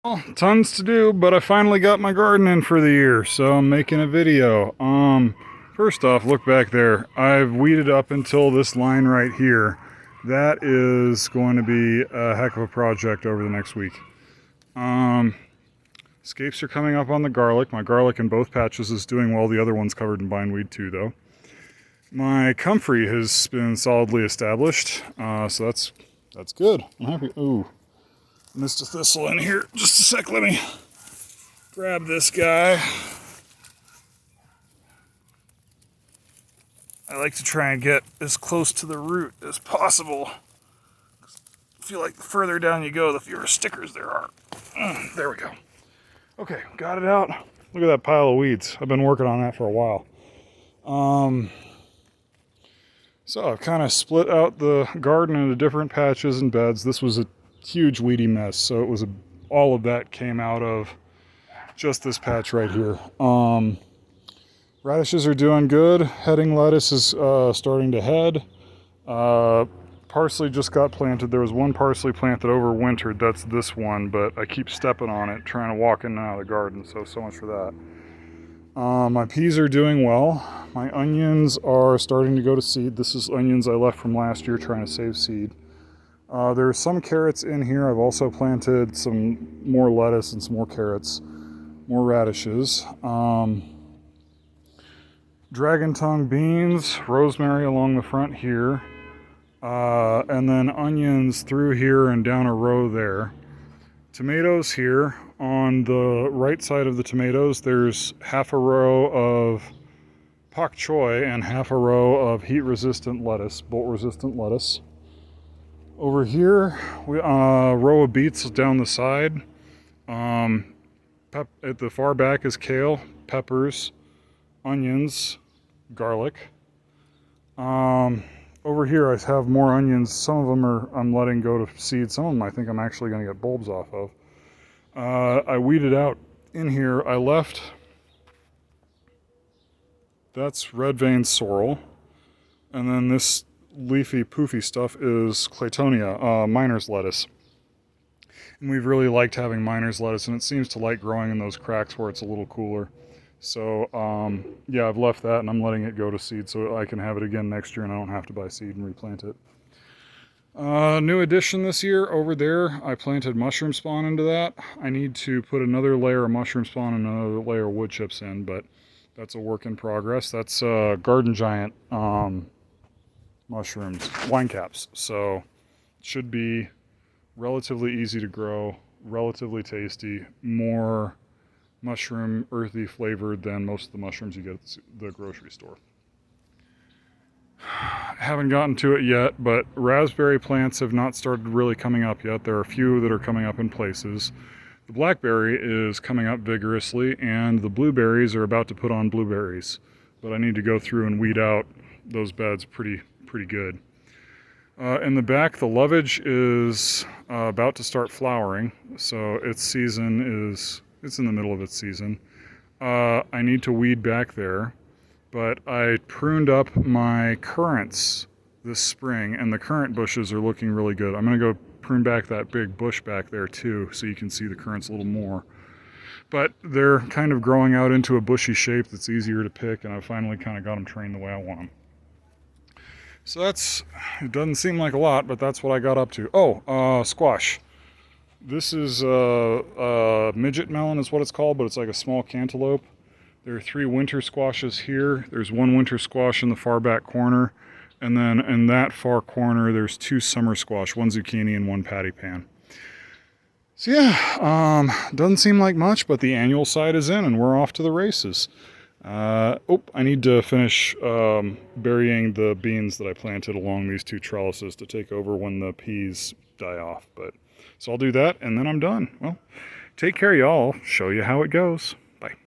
Well, tons to do, but I finally got my garden in for the year, so I'm making a video. First off, look back there. I've weeded up until this line right here. That is going to be a heck of a project over the next week. Scapes are coming up on the garlic. My garlic in both patches is doing well. The other one's covered in bindweed too, though. My comfrey has been solidly established, so that's good. I'm happy. Ooh. Missed a thistle in here. Just a sec, let me grab this guy. I like to try and get as close to the root as possible. I feel like the further down you go, the fewer stickers there are. There we go. Okay, got it out. Look at that pile of weeds. I've been working on that for a while. So I've kind of split out the garden into different patches and beds. This was a huge weedy mess, so all of that came out of just this patch right here. Radishes are doing good. Heading lettuce is starting to head. Parsley just got planted. There was one parsley plant that overwintered. That's this one, but I keep stepping on it, trying to walk in and out of the garden, so much for that. My peas are doing well. My onions are starting to go to seed. This is onions I left from last year trying to save seed. There's some carrots in here. I've also planted some more lettuce and some more carrots, more radishes. Dragon tongue beans, rosemary along the front here, and then onions through here and down a row there. Tomatoes here. On the right side of the tomatoes, there's half a row of pak choi and half a row of heat-resistant lettuce, bolt-resistant lettuce. Over here, a row of beets down the side. At the far back is kale, peppers, onions, garlic. Over here I have more onions. Some of them I'm letting go to seed. Some of them I think I'm actually going to get bulbs off of. I weeded out in here. I left, that's red vein sorrel. And then this leafy poofy stuff is Claytonia, miner's lettuce. And we've really liked having miner's lettuce, and it seems to like growing in those cracks where it's a little cooler. So, yeah, I've left that and I'm letting it go to seed so I can have it again next year and I don't have to buy seed and replant it. New addition this year, over there, I planted mushroom spawn into that. I need to put another layer of mushroom spawn and another layer of wood chips in, but that's a work in progress. That's Garden Giant mushrooms, wine caps. So, it should be relatively easy to grow, relatively tasty, more mushroom earthy flavored than most of the mushrooms you get at the grocery store. Haven't gotten to it yet, but raspberry plants have not started really coming up yet. There are a few that are coming up in places. The blackberry is coming up vigorously, and the blueberries are about to put on blueberries. But I need to go through and weed out those beds pretty good. In the back, the lovage is about to start flowering, so its season it's in the middle of its season. I need to weed back there. But I pruned up my currants this spring, and the currant bushes are looking really good. I'm going to go prune back that big bush back there too, so you can see the currants a little more. But they're kind of growing out into a bushy shape that's easier to pick, and I finally kind of got them trained the way I want them. So it doesn't seem like a lot, but that's what I got up to. Oh, squash. This is midget melon is what it's called, but it's like a small cantaloupe. There are 3 winter squashes here. There's 1 winter squash in the far back corner. And then in that far corner, there's 2 summer squash, 1 zucchini and 1 patty pan. So yeah, doesn't seem like much, but the annual side is in and we're off to the races. I need to finish burying the beans that I planted along these 2 trellises to take over when the peas die off. So I'll do that and then I'm done. Well, take care y'all. Show you how it goes.